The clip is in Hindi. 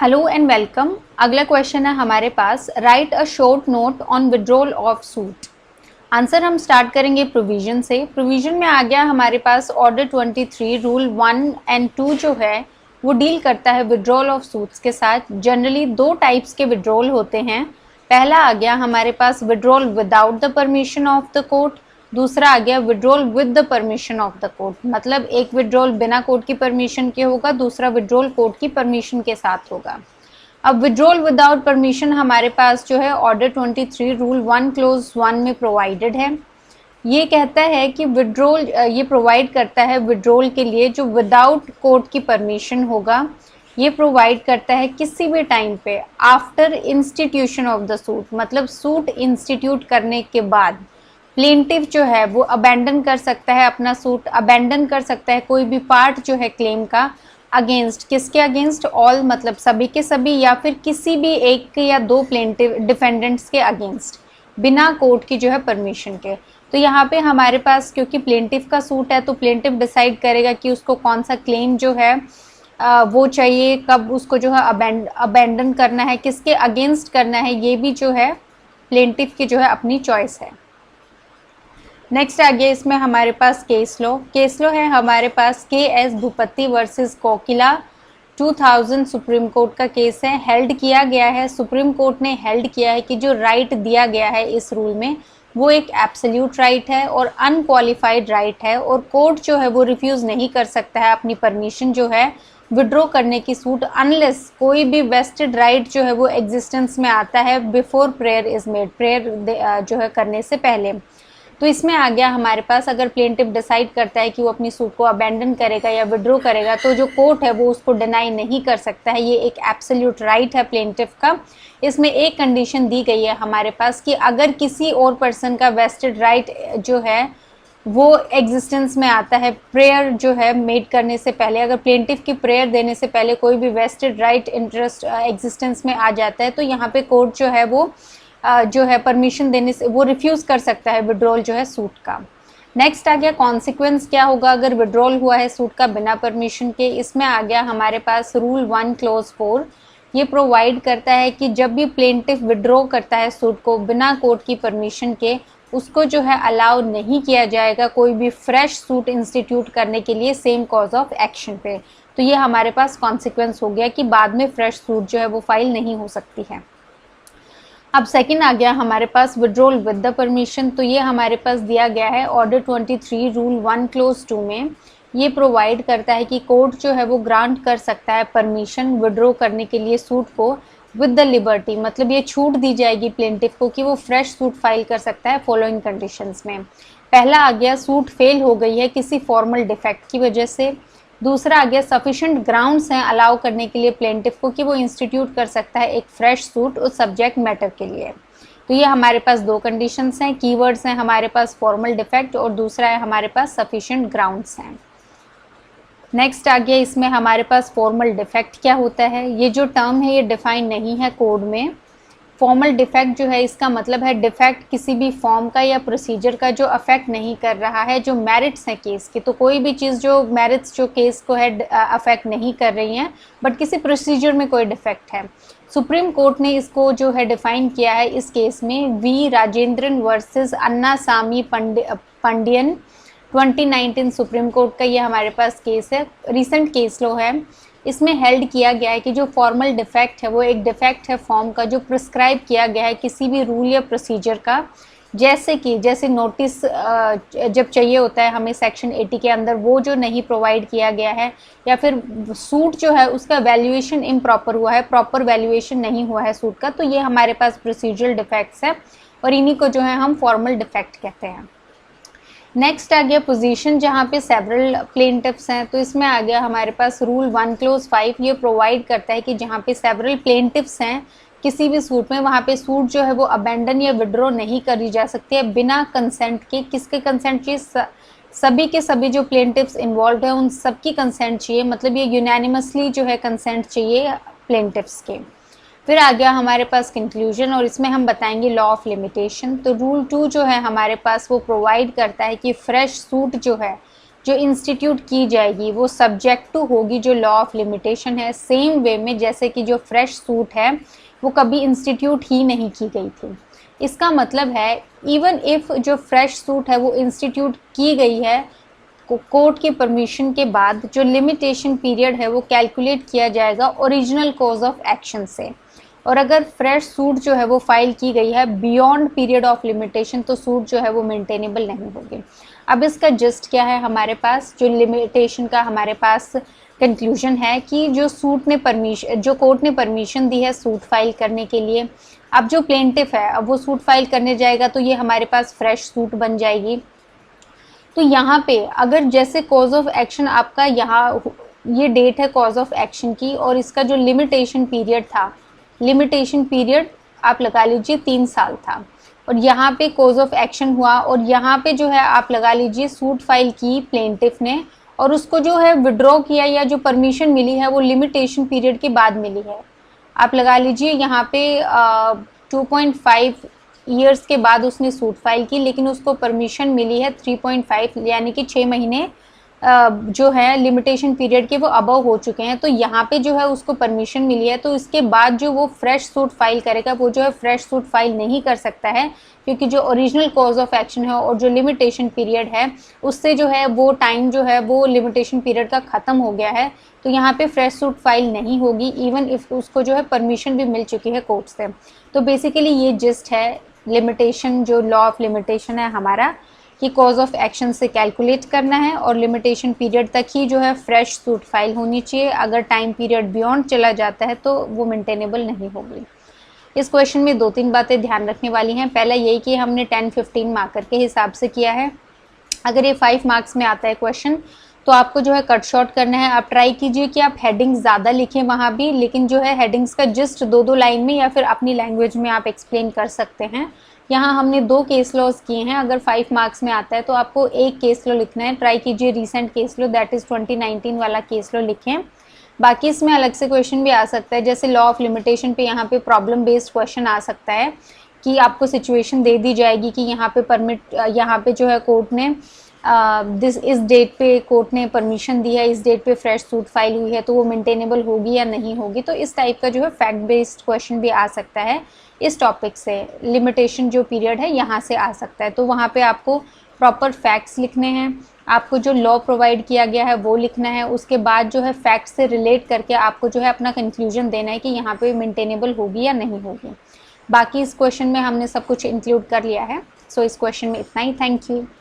Hello and welcome. अगला क्वेश्चन है हमारे पास, write a short note on withdrawal of suit. Answer हम स्टार्ट करेंगे प्रोविजन से। प्रोविजन में आ गया हमारे पास ऑर्डर 23 रूल 1 एंड 2 जो है वो डील करता है विड्रॉल ऑफ सूट्स के साथ। जनरली दो टाइप्स के विड्रॉल होते हैं। पहला आ गया हमारे पास withdrawal without the permission of the court, दूसरा आ गया withdrawal with the permission of the court. मतलब एक विड्रॉल बिना कोर्ट की परमिशन के होगा, दूसरा विड्रॉल कोर्ट की परमिशन के साथ होगा। अब विड्रॉल विदाउट परमिशन हमारे पास जो है ऑर्डर 23 रूल 1 क्लोज 1 में प्रोवाइडेड है। ये कहता है कि विड्रॉल ये प्रोवाइड करता है विड्रॉल के लिए जो विदाउट कोर्ट की परमिशन होगा। ये प्रोवाइड करता है किसी भी टाइम पे after institution of the suit, मतलब सूट इंस्टीट्यूट करने के बाद प्लेंटिव जो है वो अबैंडन कर सकता है अपना सूट, अबैंडन कर सकता है कोई भी पार्ट जो है क्लेम का अगेंस्ट, किसके अगेंस्ट, ऑल मतलब सभी के सभी, या फिर किसी भी एक या दो प्लेंटिव डिफेंडेंट्स के अगेंस्ट बिना कोर्ट की जो है परमिशन के। तो यहाँ पे हमारे पास क्योंकि प्लेंटिव का सूट है तो प्लेंटिव डिसाइड करेगा कि उसको कौन सा क्लेम जो है वो चाहिए, कब उसको जो है अबैंडन करना है, किसके अगेंस्ट करना है, ये भी जो है प्लेंटिव की जो है अपनी चॉइस है। नेक्स्ट आ गया इसमें हमारे पास केस लॉ। केस लॉ है हमारे पास KS भूपति वर्सेस कोकिला 2000 सुप्रीम कोर्ट का केस है। हेल्ड किया गया है, सुप्रीम कोर्ट ने हेल्ड किया है कि जो राइट दिया गया है इस रूल में वो एक एब्सोल्यूट राइट है और अनक्वालिफाइड राइट है, और कोर्ट जो है वो रिफ्यूज़ नहीं कर सकता है अपनी परमिशन जो है विड्रॉ करने की सूट अनलेस कोई भी वेस्टेड राइट जो है वो एग्जिस्टेंस में आता है before prayer is made, prayer जो है करने से पहले। तो इसमें आ गया हमारे पास अगर प्लेंटिव डिसाइड करता है कि वो अपनी सूट को अबैंडन करेगा या विड्रॉ करेगा तो जो कोर्ट है वो उसको डिनाई नहीं कर सकता है। ये एक एब्सोल्यूट राइट है प्लेंटिव का। इसमें एक कंडीशन दी गई है हमारे पास कि अगर किसी और पर्सन का वेस्टेड राइट जो है वो एग्जिस्टेंस में आता है प्रेयर जो है मेड करने से पहले, अगर प्लेंटिव की प्रेयर देने से पहले कोई भी वेस्टेड राइट इंटरेस्ट एग्जिस्टेंस में आ जाता है तो यहाँ पे कोर्ट जो है वो जो है परमिशन देने से वो रिफ्यूज़ कर सकता है विड्रॉल जो है सूट का। नेक्स्ट आ गया कॉन्सिक्वेंस क्या होगा अगर विड्रॉल हुआ है सूट का बिना परमिशन के। इसमें आ गया हमारे पास रूल 1 क्लोज 4। ये प्रोवाइड करता है कि जब भी प्लेंटिव विड्रॉ करता है सूट को बिना कोर्ट की परमिशन के, उसको जो है अलाउ नहीं किया जाएगा कोई भी फ्रेश सूट इंस्टीट्यूट करने के लिए सेम कॉज ऑफ एक्शन पे। तो ये हमारे पास कॉन्सिक्वेंस हो गया कि बाद में फ्रेश सूट जो है वो फाइल नहीं हो सकती है। अब सेकंड आ गया हमारे पास विड्रॉल विद द परमिशन। तो ये हमारे पास दिया गया है ऑर्डर 23 रूल 1 क्लोज 2 में। ये प्रोवाइड करता है कि कोर्ट जो है वो ग्रांट कर सकता है परमिशन विड्रॉ करने के लिए सूट को विद द लिबर्टी, मतलब ये छूट दी जाएगी प्लेंटिफ को कि वो फ्रेश सूट फाइल कर सकता है फॉलोइंग कंडीशंस में। पहला आ गया सूट फेल हो गई है किसी फॉर्मल डिफेक्ट की वजह से। दूसरा आ गया सफिशिएंट ग्राउंड्स हैं अलाउ करने के लिए प्लेंटिफ को कि वो इंस्टीट्यूट कर सकता है एक फ्रेश सूट उस सब्जेक्ट मैटर के लिए। तो ये हमारे पास दो कंडीशंस हैं, कीवर्ड्स हैं हमारे पास फॉर्मल डिफेक्ट और दूसरा है हमारे पास सफिशिएंट ग्राउंड्स हैं। नेक्स्ट आ गया इसमें हमारे पास फॉर्मल डिफेक्ट क्या होता है। ये जो टर्म है ये डिफाइन नहीं है कोड में। फॉर्मल डिफेक्ट जो है इसका मतलब है डिफेक्ट किसी भी फॉर्म का या प्रोसीजर का जो अफेक्ट नहीं कर रहा है जो मेरिट्स हैं केस की। तो कोई भी चीज़ जो मेरिट्स जो केस को है अफेक्ट नहीं कर रही हैं बट किसी प्रोसीजर में कोई डिफेक्ट है। सुप्रीम कोर्ट ने इसको जो है डिफाइन किया है इस केस में V Rajendran versus Annasamy Pandian 2019 supreme court का ये हमारे पास केस है, रिसेंट केस लो है। इसमें हेल्ड किया गया है कि जो फॉर्मल डिफेक्ट है वो एक डिफेक्ट है फॉर्म का जो प्रिस्क्राइब किया गया है किसी भी रूल या प्रोसीजर का, जैसे नोटिस जब चाहिए होता है हमें सेक्शन 80 के अंदर वो जो नहीं प्रोवाइड किया गया है, या फिर सूट जो है उसका वैल्यूएशन इम्प्रॉपर हुआ है, प्रॉपर वैल्यूएशन नहीं हुआ है सूट का, तो ये हमारे पास प्रोसीजरल डिफेक्ट्स है और इन्हीं को जो है हम फॉर्मल डिफेक्ट कहते हैं। नेक्स्ट आ गया पोजीशन जहाँ पे सेवरल प्लेंटिफ्स हैं। तो इसमें आ गया हमारे पास रूल 1 क्लोज 5। ये प्रोवाइड करता है कि जहाँ पे सेवरल प्लेंटिफ्स हैं किसी भी सूट में, वहाँ पे सूट जो है वो अबेंडन या विड्रॉ नहीं करी जा सकती है बिना कंसेंट के। किसके कंसेंट चाहिए? सभी के सभी जो प्लेंटिफ्स इन्वॉल्व है उन सबकी कंसेंट चाहिए, मतलब ये यूनानिमसली जो है कंसेंट चाहिए प्लेंटिफ्स के। फिर आ गया हमारे पास कंक्लूजन और इसमें हम बताएंगे लॉ ऑफ लिमिटेशन। तो रूल 2 जो है हमारे पास वो प्रोवाइड करता है कि फ्रेश सूट जो है जो इंस्टीट्यूट की जाएगी वो सब्जेक्ट टू होगी जो लॉ ऑफ लिमिटेशन है, सेम वे में जैसे कि जो फ्रेश सूट है वो कभी इंस्टीट्यूट ही नहीं की गई थी। इसका मतलब है इवन इफ जो फ्रेश सूट है वो इंस्टीट्यूट की गई है, कोर्ट के परमिशन के बाद जो लिमिटेशन पीरियड है वो कैलकुलेट किया जाएगा ओरिजिनल कॉज ऑफ एक्शन से। और अगर फ्रेश सूट जो है वो फाइल की गई है बियॉन्ड पीरियड ऑफ लिमिटेशन तो सूट जो है वो मेंटेनेबल नहीं होगी। अब इसका जस्ट क्या है, हमारे पास जो लिमिटेशन का हमारे पास कंक्लूजन है कि जो सूट ने परमिशन, जो कोर्ट ने परमिशन दी है सूट फाइल करने के लिए, अब जो प्लेंटिफ है अब वो सूट फाइल करने जाएगा तो ये हमारे पास फ्रेश सूट बन जाएगी। तो यहाँ पे अगर जैसे कॉज ऑफ एक्शन आपका यहाँ ये डेट है कॉज ऑफ एक्शन की और इसका जो लिमिटेशन पीरियड था, लिमिटेशन पीरियड आप लगा लीजिए 3 साल था और यहाँ पे कॉज ऑफ एक्शन हुआ और यहाँ पे जो है आप लगा लीजिए सूट फाइल की प्लेंटिफ ने और उसको जो है विड्रॉ किया या जो परमिशन मिली है वो लिमिटेशन पीरियड के बाद मिली है। आप लगा लीजिए यहाँ पे 2.5 ईयर्स के बाद उसने सूट फाइल की, लेकिन उसको परमिशन मिली है 3.5 यानी कि 6 महीने जो है लिमिटेशन पीरियड के वो अबव हो चुके हैं। तो यहाँ पे जो है उसको परमिशन मिली है, तो इसके बाद जो वो फ्रेश सूट फाइल करेगा वो जो है फ्रेश सूट फाइल नहीं कर सकता है, क्योंकि जो ओरिजिनल कॉज ऑफ एक्शन है और जो लिमिटेशन पीरियड है उससे जो है वो टाइम जो है वो लिमिटेशन पीरियड का ख़त्म हो गया है। तो यहाँ पे फ्रेश सूट फाइल नहीं होगी इवन इफ उसको जो है परमिशन भी मिल चुकी है कोर्ट से। तो बेसिकली ये जस्ट है लिमिटेशन, जो लॉ ऑफ लिमिटेशन है हमारा कि कॉज ऑफ एक्शन से कैलकुलेट करना है और लिमिटेशन पीरियड तक ही जो है फ्रेश सूट फाइल होनी चाहिए। अगर टाइम पीरियड बियॉन्ड चला जाता है तो वो मेंटेनेबल नहीं होगी। इस क्वेश्चन में 2-3 बातें ध्यान रखने वाली हैं। पहला यही कि हमने 10-15 मार्कर के हिसाब से किया है। अगर ये 5 मार्क्स में आता है क्वेश्चन तो आपको जो है कट शॉर्ट करना है। आप ट्राई कीजिए कि आप हेडिंग्स ज़्यादा लिखें वहाँ भी, लेकिन जो है हेडिंग्स का जस्ट 2-2 लाइन में या फिर अपनी लैंग्वेज में आप एक्सप्लेन कर सकते हैं। यहाँ हमने 2 केस लॉज किए हैं। अगर 5 मार्क्स में आता है तो आपको 1 केस लॉ लिखना है। ट्राई कीजिए recent case law, that is 2019 वाला केस लॉ लिखें। बाकी इसमें अलग से क्वेश्चन भी आ सकता है, जैसे लॉ ऑफ लिमिटेशन पे यहाँ पे प्रॉब्लम बेस्ड क्वेश्चन आ सकता है कि आपको सिचुएशन दे दी जाएगी कि यहाँ पे परमिट, यहाँ पे जो है कोर्ट ने इस डेट पे कोर्ट ने परमिशन दी है, इस डेट पे फ्रेश सूट फाइल हुई है, तो वो मेंटेनेबल होगी या नहीं होगी। तो इस टाइप का जो है फैक्ट बेस्ड क्वेश्चन भी आ सकता है इस टॉपिक से। लिमिटेशन जो पीरियड है यहाँ से आ सकता है, तो वहाँ पे आपको प्रॉपर फैक्ट्स लिखने हैं, आपको जो लॉ प्रोवाइड किया गया है वो लिखना है। उसके बाद जो है फैक्ट्स से रिलेट करके आपको जो है अपना कंक्लूजन देना है कि यहाँ पे मेंटेनेबल होगी या नहीं होगी। बाकी इस क्वेश्चन में हमने सब कुछ इंक्लूड कर लिया है। सो इस क्वेश्चन में इतना ही। Thank you.